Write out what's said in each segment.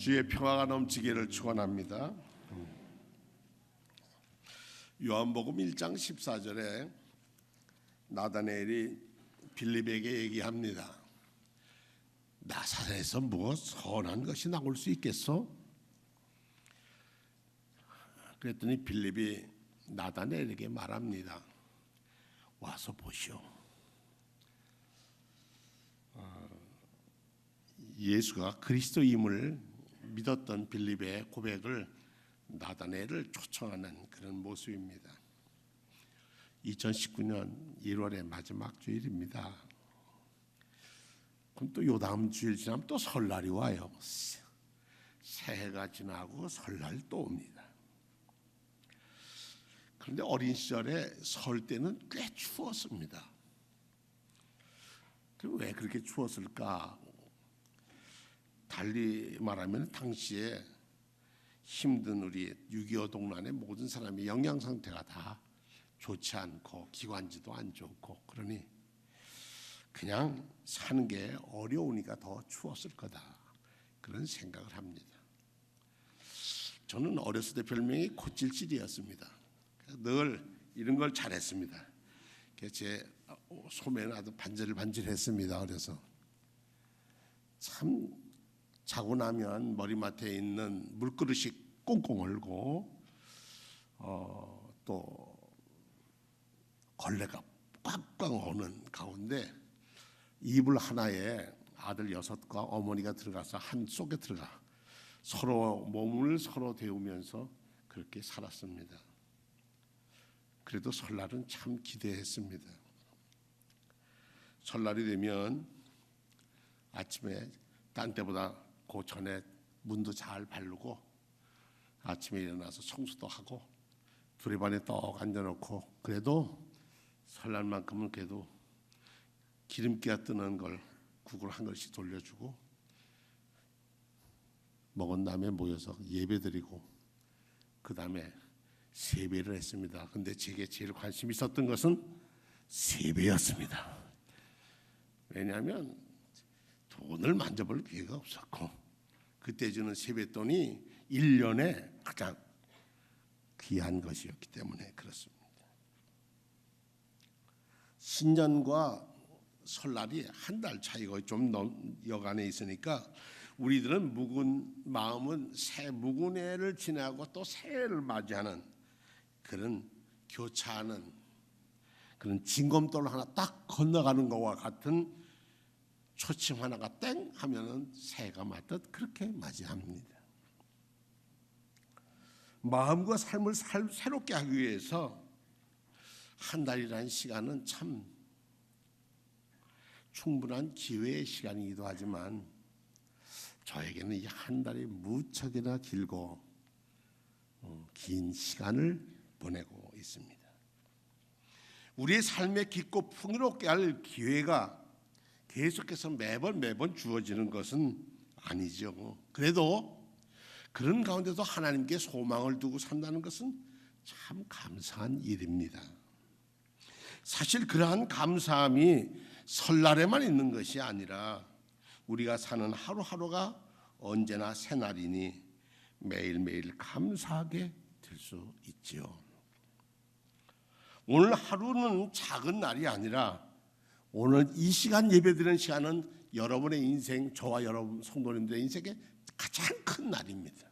주의 평화가 넘치기를 축원합니다. 요한복음 1장 14절에 나다나엘이 빌립에게 얘기합니다. 나사렛에서 무엇 선한 것이 나올 수 있겠소? 그랬더니 빌립이 나다나엘에게 말합니다. 와서 보시오. 예수가 그리스도임을 믿었던 빌립의 고백을 나다나엘을 초청하는 그런 모습입니다. 2019년 1월의 마지막 주일입니다. 그럼 또 요 다음 주일 지나면 또 설날이 와요. 새해가 지나고 설날 또 옵니다. 그런데 어린 시절에 설 때는 꽤 추웠습니다. 왜 그렇게 추웠을까? 달리 말하면 당시에 힘든 우리 6.25 동란의 모든 사람이 영양 상태가 다 좋지 않고 기관지도 안 좋고 그러니 그냥 사는 게 어려우니까 더 추웠을 거다 그런 생각을 합니다. 저는 어렸을 때 별명이 코찔찔이었습니다. 늘 이런 걸 잘했습니다. 제 소매는 아주 반질반질했습니다. 어려서 참 자고 나면 머리맡에 있는 물그릇이 꽁꽁 얼고 또 걸레가 꽉꽉 오는 가운데 이불 하나에 아들 6과 어머니가 들어가서 한 속에 들어가 서로 몸을 서로 데우면서 그렇게 살았습니다. 그래도 설날은 참 기대했습니다. 설날이 되면 아침에 딴 때보다 그 전에 문도 잘 바르고 아침에 일어나서 청소도 하고 두레반에 떡 앉아놓고 그래도 설날만큼은 그래도 기름기가 뜨는 걸 국을 한 그릇씩 돌려주고 먹은 다음에 모여서 예배드리고 그 다음에 세배를 했습니다. 근데 제게 제일 관심이 있었던 것은 세배였습니다. 왜냐하면 돈을 만져볼 기회가 없었고 그때 주는 세뱃돈이 1년에 가장 귀한 것이었기 때문에 그렇습니다. 신년과 설날이 한 달 차이가 좀 여간에 있으니까 우리들은 묵은 마음은 새 묵은 해를 지나고 또 새해를 맞이하는 그런 교차하는 그런 징검도를 하나 딱 건너가는 것과 같은 초침 하나가 땡 하면은 새해가 맞듯 그렇게 맞이합니다. 마음과 삶을 새롭게 하기 위해서 한 달이라는 시간은 참 충분한 기회의 시간이기도 하지만 저에게는 이 한 달이 무척이나 길고 긴 시간을 보내고 있습니다. 우리의 삶에 깊고 풍요롭게 할 기회가 계속해서 매번 주어지는 것은 아니죠. 그래도 그런 가운데도 하나님께 소망을 두고 산다는 것은 참 감사한 일입니다. 사실 그러한 감사함이 설날에만 있는 것이 아니라 우리가 사는 하루하루가 언제나 새날이니 매일매일 감사하게 될 수 있지요. 오늘 하루는 작은 날이 아니라 오늘 이 시간 예배드리는 시간은 여러분의 인생, 저와 여러분 성도님들의 인생에 가장 큰 날입니다.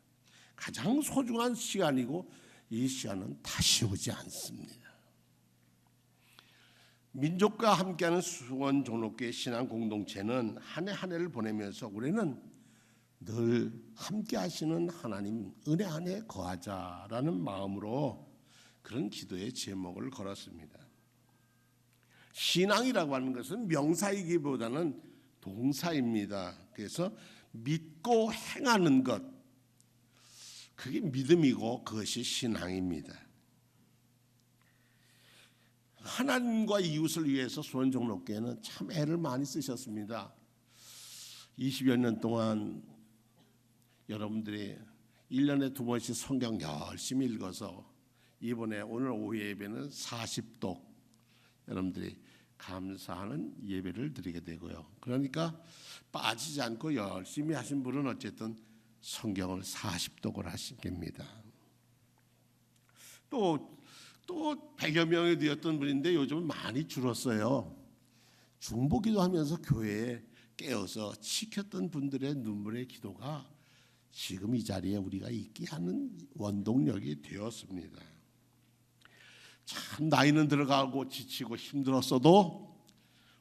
가장 소중한 시간이고 이 시간은 다시 오지 않습니다. 민족과 함께하는 수원 종로교회 신앙 공동체는 한 해 한 해를 보내면서 우리는 늘 함께 하시는 하나님 은혜 안에 거하자라는 마음으로 그런 기도의 제목을 걸었습니다. 신앙이라고 하는 것은 명사이기보다는 동사입니다. 그래서 믿고 행하는 것, 그게 믿음이고 그것이 신앙입니다. 하나님과 이웃을 위해서 수원종로교회는 참 애를 많이 쓰셨습니다. 20여 년 동안 여러분들이 1년에 2번씩 성경 열심히 읽어서 이번에 오늘 오후 예배는 40독 여러분들이 감사하는 예배를 드리게 되고요. 그러니까 빠지지 않고 열심히 하신 분은 어쨌든 성경을 40독을 하신 겁니다. 또 100여 명이 되었던 분인데 요즘 많이 줄었어요. 중보기도 하면서 교회에 깨어서 지켰던 분들의 눈물의 기도가 지금 이 자리에 우리가 있게 하는 원동력이 되었습니다. 참 나이는 들어가고 지치고 힘들었어도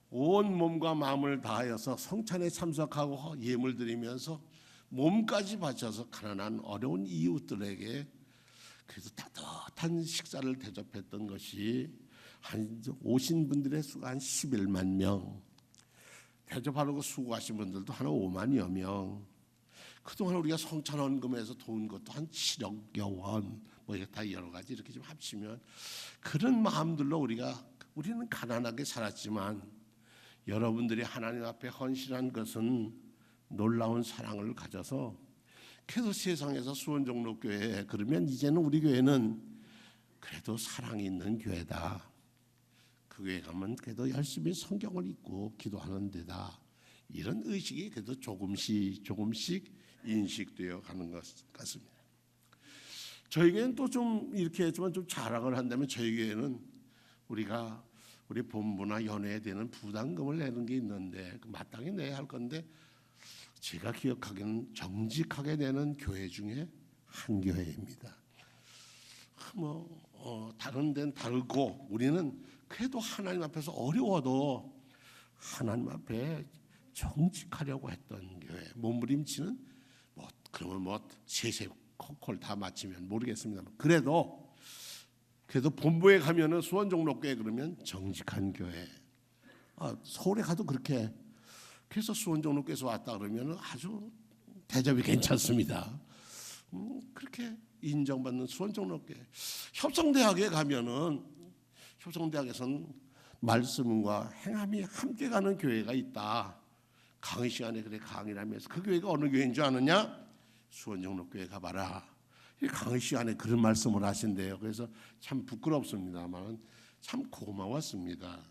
온 몸과 마음을 다하여서 성찬에 참석하고 예물 드리면서 몸까지 바쳐서 가난한 어려운 이웃들에게 그래서 따뜻한 식사를 대접했던 것이 한 오신 분들의 수가 한 11만 명, 대접하려고 수고하신 분들도 한 5만여 명. 그동안 우리가 성찬 헌금에서 도운 것도 한 7억여 원, 뭐 다 여러 가지 이렇게 좀 합치면 그런 마음들로 우리는 가난하게 살았지만 여러분들이 하나님 앞에 헌신한 것은 놀라운 사랑을 가져서 그래도 세상에서 수원종로교회 그러면 이제는 우리 교회는 그래도 사랑이 있는 교회다. 그 교회 가면 그래도 열심히 성경을 읽고 기도하는 데다. 이런 의식이 그래도 조금씩 인식되어 가는 것 같습니다. 저희 교회는 또 좀 이렇게 했지만 좀 자랑을 한다면 저희 교회는 우리 본부나 연회에 되는 부담금을 내는 게 있는데 마땅히 내야 할 건데 제가 기억하기는 정직하게 내는 교회 중에 한 교회입니다. 다른 데는 다르고 우리는 그래도 하나님 앞에서 어려워도 하나님 앞에 정직하려고 했던 교회. 몸부림치는 그러면 세세 콜 다 맞추면 모르겠습니다만 그래도 본부에 가면은 수원종로교회 그러면 정직한 교회. 서울에 가도 그렇게. 그래서 수원종로교회에서 왔다 그러면 아주 대접이 괜찮습니다. 그렇게 인정받는 수원종로교회. 협성대학에 가면은 협성대학에서는 말씀과 행함이 함께 가는 교회가 있다. 강의 시간에 그래 강의를 하면서 그 교회가 어느 교회인 줄 아느냐? 수원종로교회 가봐라. 강의 시간에 그런 말씀을 하신대요. 그래서 참 부끄럽습니다만 참 고마웠습니다.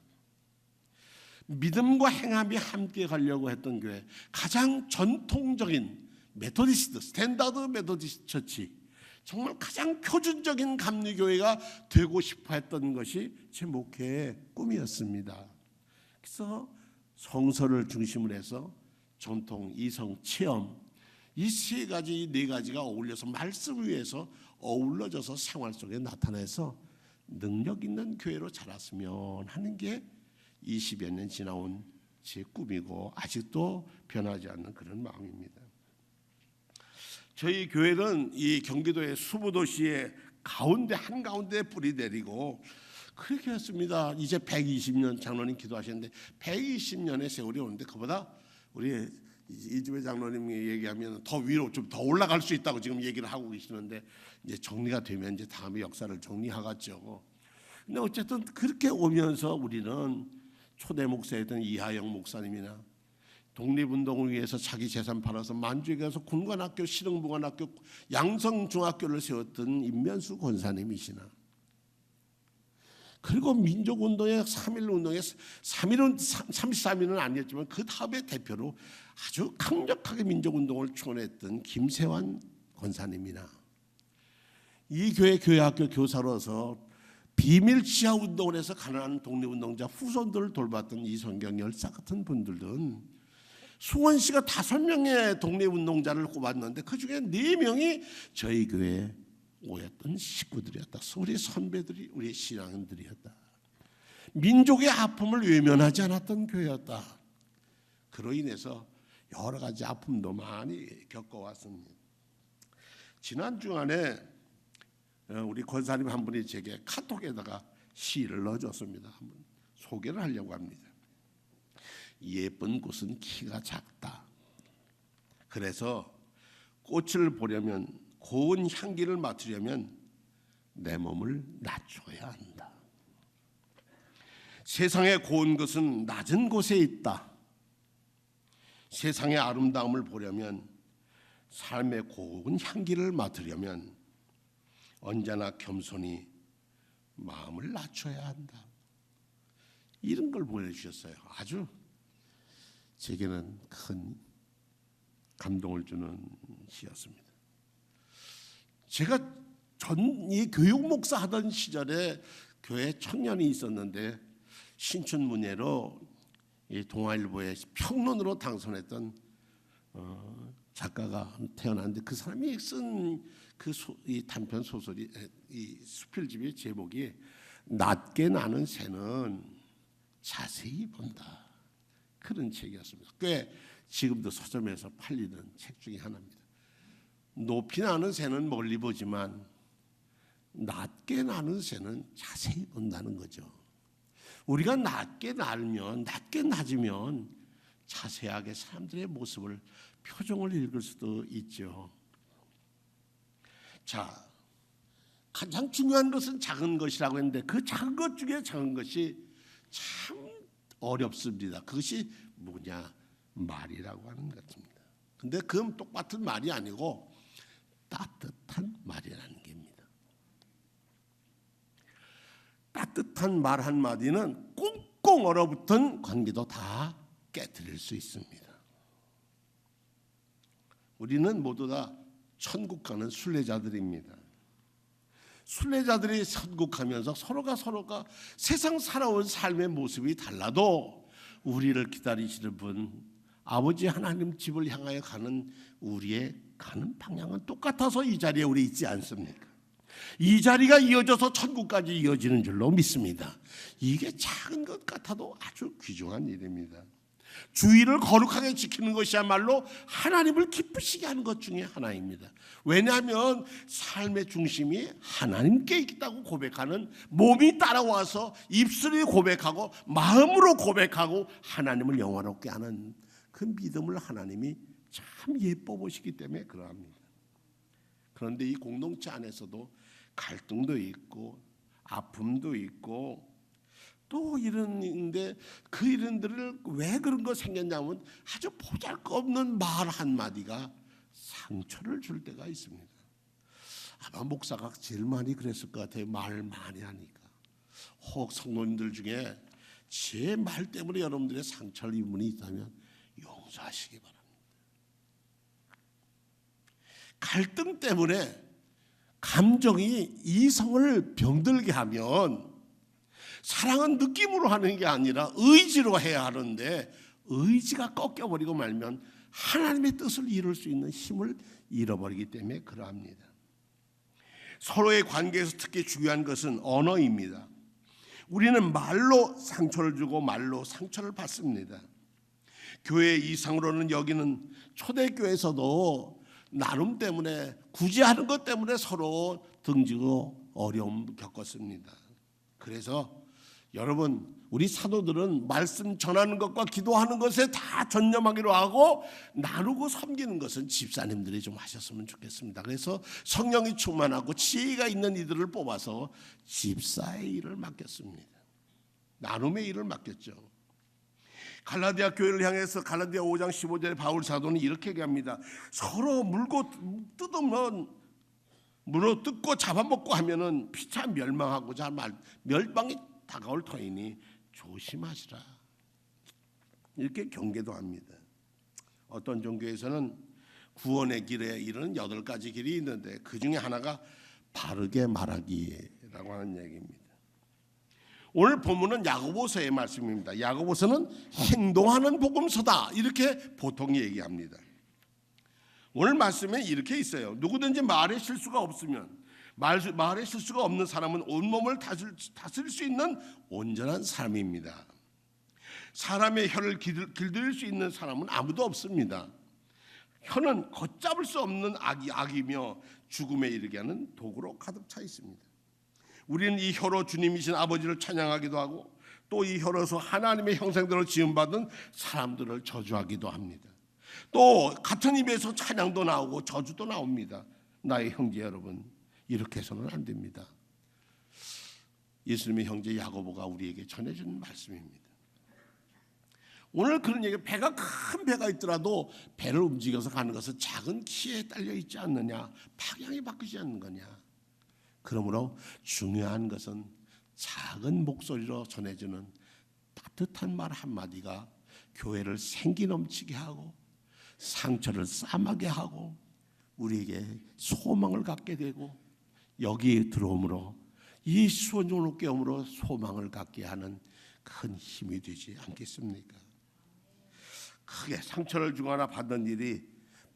믿음과 행함이 함께 가려고 했던 교회, 가장 전통적인 메토디스트, 스탠다드 메토디스트 처치, 정말 가장 표준적인 감리교회가 되고 싶어 했던 것이 제 목회의 꿈이었습니다. 그래서 성서를 중심으로 해서 전통, 이성, 체험 이 세 가지, 네 가지가 어울려서 말씀 위에서 어우러져서 생활 속에 나타내서 능력 있는 교회로 자랐으면 하는 게 20여 년 지나온 제 꿈이고 아직도 변하지 않는 그런 마음입니다. 저희 교회는 이 경기도의 수부도시의 가운데 한가운데 뿌리 내리고 그렇게 했습니다. 이제 120년 장로님 기도하셨는데 120년의 세월이 오는데 그보다 우리 이주배 장로님이 얘기하면 더 위로 좀 더 올라갈 수 있다고 지금 얘기를 하고 계시는데 이제 정리가 되면 이제 다음에 역사를 정리하겠죠. 근데 어쨌든 그렇게 오면서 우리는 초대 목사였던 이하영 목사님이나 독립운동을 위해서 자기 재산 팔아서 만주에 가서 군관학교, 실흥부관학교, 양성중학교를 세웠던 임면수 권사님이시나 그리고 민족운동의 3.1운동의 33일은 아니었지만 그 다음에 대표로 아주 강력하게 민족운동을 추원했던 김세환 권사님이나 이 교회 교회학교 교사로서 비밀 지하 운동을 해서 가난한 독립운동자 후손들을 돌봤던 이성경 열사 같은 분들은 수원시가 5명의 독립운동자를 꼽았는데 그중에 4명이 저희 교회에 오였던 식구들이었다. 우리 선배들이 우리 신앙인들이었다. 민족의 아픔을 외면하지 않았던 교회였다. 그로 인해서 여러 가지 아픔도 많이 겪어왔습니다. 지난 주간에 우리 권사님 한 분이 제게 카톡에다가 시를 넣어줬습니다. 한번 소개를 하려고 합니다. 예쁜 꽃은 키가 작다. 그래서 꽃을 보려면 고운 향기를 맡으려면 내 몸을 낮춰야 한다. 세상의 고운 것은 낮은 곳에 있다. 세상의 아름다움을 보려면 삶의 고운 향기를 맡으려면 언제나 겸손히 마음을 낮춰야 한다. 이런 걸 보내주셨어요. 아주 제게는 큰 감동을 주는 시였습니다. 제가 이 교육 목사 하던 시절에 교회 청년이 있었는데 신춘문예로 이 동아일보의 평론으로 당선했던 작가가 태어났는데 그 사람이 쓴 그 이 단편 소설이 이 수필집의 제목이 낮게 나는 새는 자세히 본다, 그런 책이었습니다. 꽤 지금도 서점에서 팔리는 책 중에 하나입니다. 높이 나는 새는 멀리 보지만 낮게 나는 새는 자세히 본다는 거죠. 우리가 낮게 날면, 낮게 낮으면 자세하게 사람들의 모습을, 표정을 읽을 수도 있죠. 자, 가장 중요한 것은 작은 것이라고 했는데 그 작은 것 중에 작은 것이 참 어렵습니다. 그것이 뭐냐? 말이라고 하는 것입니다. 근데 그건 똑같은 말이 아니고 따뜻한 말이라는 겁니다. 따뜻한 말 한마디는 꽁꽁 얼어붙은 관계도 다 깨뜨릴 수 있습니다. 우리는 모두 다 천국 가는 순례자들입니다. 순례자들이 선국하면서 서로가 세상 살아온 삶의 모습이 달라도 우리를 기다리시는 분, 아버지 하나님 집을 향하여 가는 우리의 가는 방향은 똑같아서 이 자리에 우리 있지 않습니까? 이 자리가 이어져서 천국까지 이어지는 줄로 믿습니다. 이게 작은 것 같아도 아주 귀중한 일입니다. 주의를 거룩하게 지키는 것이야말로 하나님을 기쁘시게 하는 것 중에 하나입니다. 왜냐하면 삶의 중심이 하나님께 있다고 고백하는, 몸이 따라와서 입술이 고백하고 마음으로 고백하고 하나님을 영화롭게 하는 그 믿음을 하나님이 참 예뻐 보시기 때문에 그러합니다. 그런데 이 공동체 안에서도 갈등도 있고 아픔도 있고 또 이런데 그 이런들을 왜 그런 거 생겼냐면 아주 보잘것없는 말 한마디가 상처를 줄 때가 있습니다. 아마 목사가 제일 많이 그랬을 것 같아요. 말 많이 하니까. 혹 성도님들 중에 제 말 때문에 여러분들의 상처를 입은 분이 있다면 용서하시기 바랍니다. 갈등 때문에 감정이 이성을 병들게 하면 사랑은 느낌으로 하는 게 아니라 의지로 해야 하는데 의지가 꺾여버리고 말면 하나님의 뜻을 이룰 수 있는 힘을 잃어버리기 때문에 그러합니다. 서로의 관계에서 특히 중요한 것은 언어입니다. 우리는 말로 상처를 주고 말로 상처를 받습니다. 교회 이상으로는 여기는 초대교회에서도 나눔 때문에 굳이 하는 것 때문에 서로 등지고 어려움 겪었습니다. 그래서 여러분, 우리 사도들은 말씀 전하는 것과 기도하는 것에 다 전념하기로 하고 나누고 섬기는 것은 집사님들이 좀 하셨으면 좋겠습니다. 그래서 성령이 충만하고 지혜가 있는 이들을 뽑아서 집사의 일을 맡겼습니다. 나눔의 일을 맡겼죠. 갈라디아 교회를 향해서 갈라디아 5장 15절에 바울 사도는 이렇게 얘기합니다. 서로 물고 뜯으면 물어 뜯고 잡아먹고 하면은 피차 멸망하고자 멸망이 다가올 터이니 조심하시라. 이렇게 경계도 합니다. 어떤 종교에서는 구원의 길에 이르는 8가지 길이 있는데 그 중에 하나가 바르게 말하기라고 하는 얘기입니다. 오늘 본문은 야고보서의 말씀입니다. 야고보서는 행동하는 복음서다, 이렇게 보통 얘기합니다. 오늘 말씀에 이렇게 있어요. 누구든지 말에 실수가 없으면, 말에 실수가 없는 사람은 온몸을 다스릴 수 있는 온전한 사람입니다. 사람의 혀를 길들일 수 있는 사람은 아무도 없습니다. 혀는 걷잡을 수 없는 악이며 죽음에 이르게 하는 독으로 가득 차 있습니다. 우리는 이 혀로 주님이신 아버지를 찬양하기도 하고 또 이 혀로서 하나님의 형상대로 지음받은 사람들을 저주하기도 합니다. 또 같은 입에서 찬양도 나오고 저주도 나옵니다. 나의 형제 여러분, 이렇게 해서는 안 됩니다. 예수님의 형제 야고보가 우리에게 전해준 말씀입니다. 오늘 그런 얘기, 배가 큰 배가 있더라도 배를 움직여서 가는 것은 작은 키에 딸려 있지 않느냐, 방향이 바뀌지 않는 거냐. 그러므로 중요한 것은 작은 목소리로 전해주는 따뜻한 말 한마디가 교회를 생기 넘치게 하고 상처를 싸매게 하고 우리에게 소망을 갖게 되고 여기에 들어옴으로 이 수원종로 깨움으로 소망을 갖게 하는 큰 힘이 되지 않겠습니까? 크게 상처를 주거나 받는 일이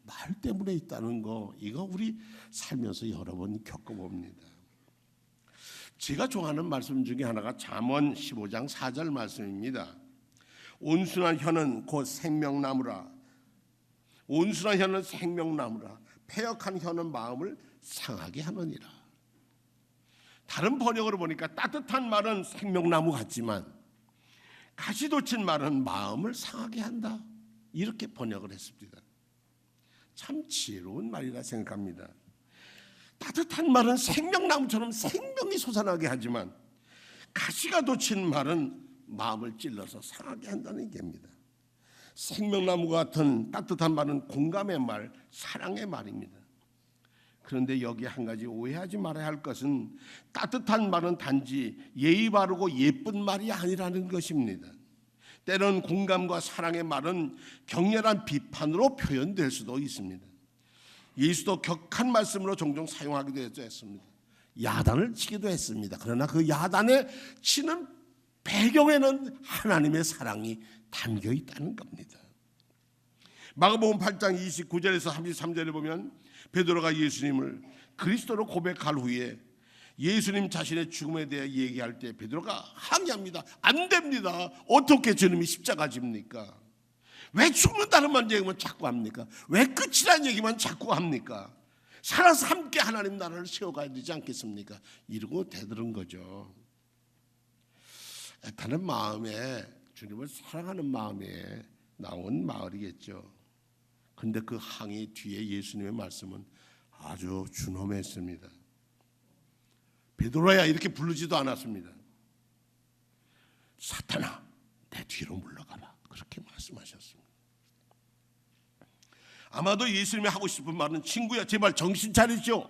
말 때문에 있다는 거, 이거 우리 살면서 여러 번 겪어봅니다. 제가 좋아하는 말씀 중에 하나가 잠언 15장 4절 말씀입니다. 온순한 혀는 곧 생명나무라. 온순한 혀는 생명나무라. 패역한 혀는 마음을 상하게 하느니라. 다른 번역으로 보니까 따뜻한 말은 생명나무 같지만 가시 돋친 말은 마음을 상하게 한다, 이렇게 번역을 했습니다. 참 지혜로운 말이라 생각합니다. 따뜻한 말은 생명나무처럼 생명이 솟아나게 하지만 가시가 돋친 말은 마음을 찔러서 상하게 한다는 얘기입니다. 생명나무 같은 따뜻한 말은 공감의 말, 사랑의 말입니다. 그런데 여기 한 가지 오해하지 말아야 할 것은 따뜻한 말은 단지 예의 바르고 예쁜 말이 아니라는 것입니다. 때론 공감과 사랑의 말은 격렬한 비판으로 표현될 수도 있습니다. 예수도 격한 말씀으로 종종 사용하기도 했습니다. 야단을 치기도 했습니다. 그러나 그 야단에 치는 배경에는 하나님의 사랑이 담겨 있다는 겁니다. 마가복음 8장 29절에서 33절에 보면 베드로가 예수님을 그리스도로 고백할 후에 예수님 자신의 죽음에 대해 얘기할 때 베드로가 항의합니다. 안 됩니다. 어떻게 주님이 십자가 집니까? 왜 죽는다는 말 얘기만 자꾸 합니까? 왜 끝이라는 얘기만 자꾸 합니까? 살아서 함께 하나님 나라를 세워가야 되지 않겠습니까? 이러고 대들은 거죠. 애타는 마음에, 주님을 사랑하는 마음에 나온 마을이겠죠. 근데 그 항의 뒤에 예수님의 말씀은 아주 준엄했습니다. 베드로야 이렇게 부르지도 않았습니다. 사탄아, 내 뒤로 물러가라, 그렇게 말씀하셨습니다. 아마도 예수님이 하고 싶은 말은 친구야 제발 정신 차리죠.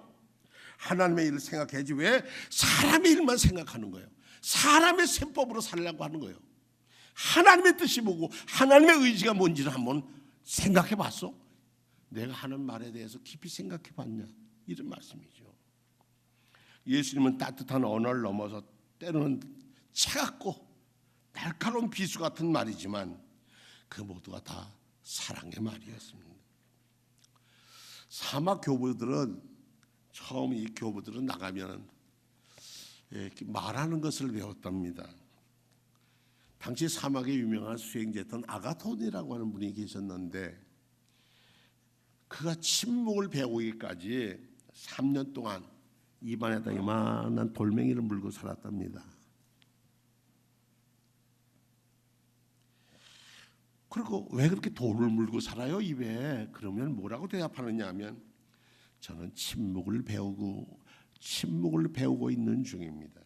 하나님의 일을 생각해야지 왜 사람의 일만 생각하는 거예요. 사람의 세법으로 살려고 하는 거예요. 하나님의 뜻이 뭐고 하나님의 의지가 뭔지를 한번 생각해 봤어? 내가 하는 말에 대해서 깊이 생각해 봤냐, 이런 말씀이죠. 예수님은 따뜻한 언어를 넘어서 때로는 차갑고 날카로운 비수 같은 말이지만 그 모두가 다 사랑의 말이었습니다. 사막 교부들은 처음 이 교부들은 나가면 이렇게 말하는 것을 배웠답니다. 당시 사막에 유명한 수행자였던 아가톤이라고 하는 분이 계셨는데 그가 침묵을 배우기까지 3년 동안 입안에다 이만한 돌멩이를 물고 살았답니다. 그리고 왜 그렇게 돌을 물고 살아요 입에? 그러면 뭐라고 대답하느냐 하면 저는 침묵을 배우고 있는 중입니다.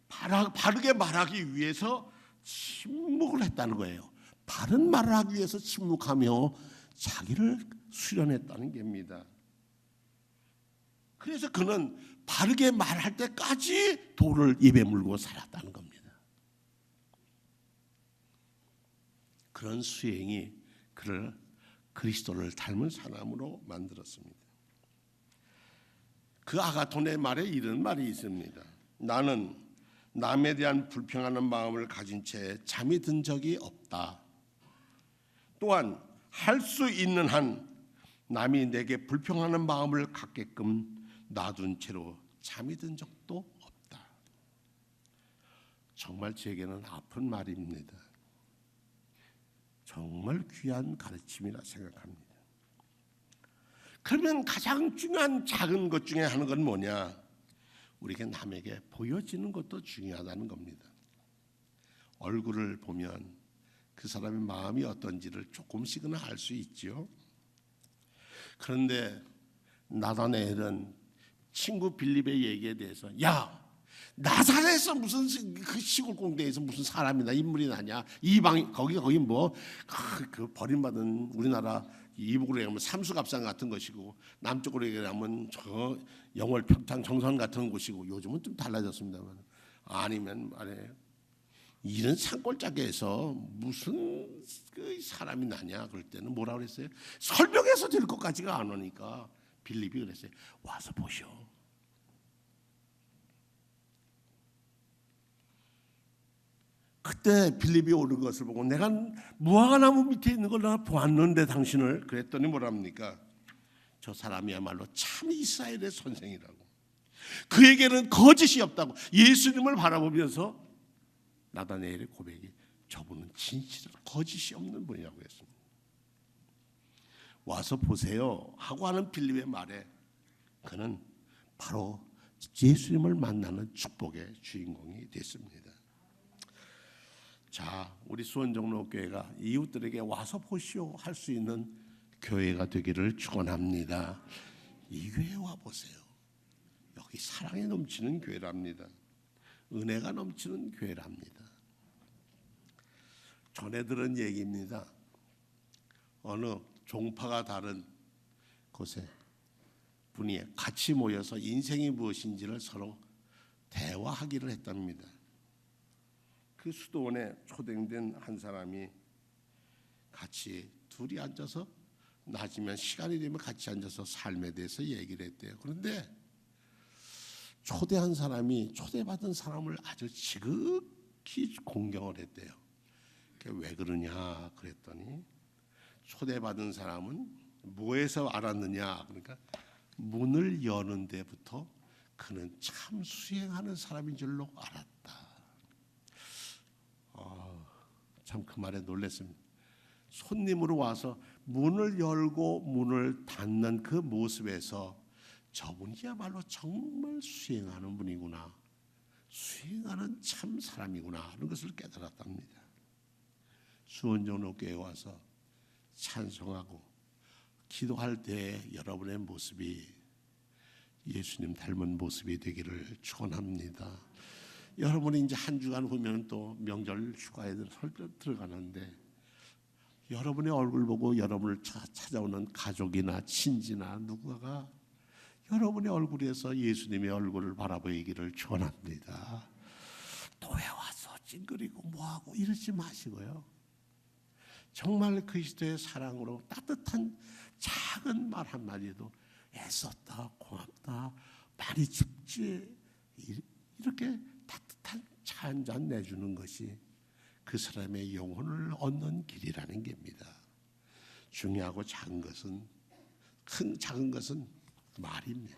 바르게 말하기 위해서 침묵을 했다는 거예요. 바른 말을 하기 위해서 침묵하며 자기를 수련했다는 겁니다. 그래서 그는 바르게 말할 때까지 돌을 입에 물고 살았다는 겁니다. 그런 수행이 그를 그리스도를 닮은 사람으로 만들었습니다. 그 아가톤의 말에 이런 말이 있습니다. 나는 남에 대한 불평하는 마음을 가진 채 잠이 든 적이 없다. 또한 할 수 있는 한 남이 내게 불평하는 마음을 갖게끔 놔둔 채로 잠이 든 적도 없다. 정말 제게는 아픈 말입니다. 정말 귀한 가르침이라 생각합니다. 그러면 가장 중요한 작은 것 중에 하나는 뭐냐? 우리가 남에게 보여지는 것도 중요하다는 겁니다. 얼굴을 보면 그 사람의 마음이 어떤지를 조금씩은 알 수 있죠. 그런데 나다나엘은 친구 빌립의 얘기에 대해서 야, 나사렛에서 무슨 그 시골 공대에서 무슨 사람이나 인물이 나냐? 이방 거기 뭐 그 버림받은 우리나라 이북으로 얘기하면 삼수갑산 같은 것이고 남쪽으로 얘기하면 저 영월 평창 정선 같은 곳이고 요즘은 좀 달라졌습니다만 아니면 말이에요. 이런 산골짜기에서 무슨 그 사람이 나냐 그럴 때는 뭐라 그랬어요? 설명해서 될 것 같지가 않으니까 빌립이 그랬어요. 와서 보시오. 그때 빌립이 오는 것을 보고 내가 무화과나무 밑에 있는 걸 내가 보았는데 당신을 그랬더니 뭐랍니까? 저 사람이야말로 참 이스라엘의 선생이라고. 그에게는 거짓이 없다고. 예수님을 바라보면서 나다나엘의 고백이 저분은 진실한 거짓이 없는 분이라고 했습니다. 와서 보세요 하고 하는 빌립의 말에 그는 바로 예수님을 만나는 축복의 주인공이 됐습니다. 자, 우리 수원정로교회가 이웃들에게 와서 보시오 할 수 있는 교회가 되기를 축원합니다. 이 교회에 와 보세요. 여기 사랑이 넘치는 교회랍니다. 은혜가 넘치는 교회랍니다. 전에 들은 얘기입니다. 어느 종파가 다른 곳에 분이 같이 모여서 인생이 무엇인지를 서로 대화하기를 했답니다. 그 수도원에 초대된 한 사람이 같이 둘이 앉아서 낮이면 시간이 되면 같이 앉아서 삶에 대해서 얘기를 했대요. 그런데 초대한 사람이 초대받은 사람을 아주 지극히 공경을 했대요. 왜 그러냐 그랬더니 초대받은 사람은 뭐에서 알았느냐 그러니까 문을 여는 데부터 그는 참 수행하는 사람인 줄로 알았다. 참 그 말에 놀랐습니다. 손님으로 와서 문을 열고 문을 닫는 그 모습에서 저분이야말로 정말 수행하는 분이구나, 수행하는 참 사람이구나 하는 것을 깨달았답니다. 수원정로교회에 와서 찬송하고 기도할 때 여러분의 모습이 예수님 닮은 모습이 되기를 축원합니다. 여러분이 이제 한 주간 후면 또 명절 휴가에 들어가는데 여러분의 얼굴 보고 여러분을 찾아오는 가족이나 친지나 누군가가 여러분의 얼굴에서 예수님의 얼굴을 바라보기를 축원합니다. 교회 와서 찡그리고 뭐하고 이러지 마시고요. 정말 그리스도의 사랑으로 따뜻한 작은 말 한마디도 애썼다, 고맙다, 많이 춥지 이렇게 따뜻한 차 한 잔 내주는 것이 그 사람의 영혼을 얻는 길이라는 겁니다. 중요하고 작은 것은 작은 것은 말입니다.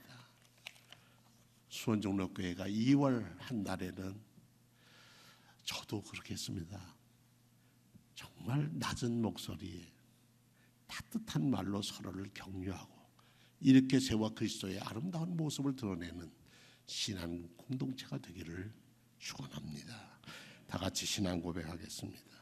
수원정로교회가 2월 한 달에는 저도 그렇게 했습니다. 정말 낮은 목소리에 따뜻한 말로 서로를 격려하고 이렇게 저와 그리스도의 아름다운 모습을 드러내는 신앙 공동체가 되기를 축원합니다. 다 같이 신앙 고백하겠습니다.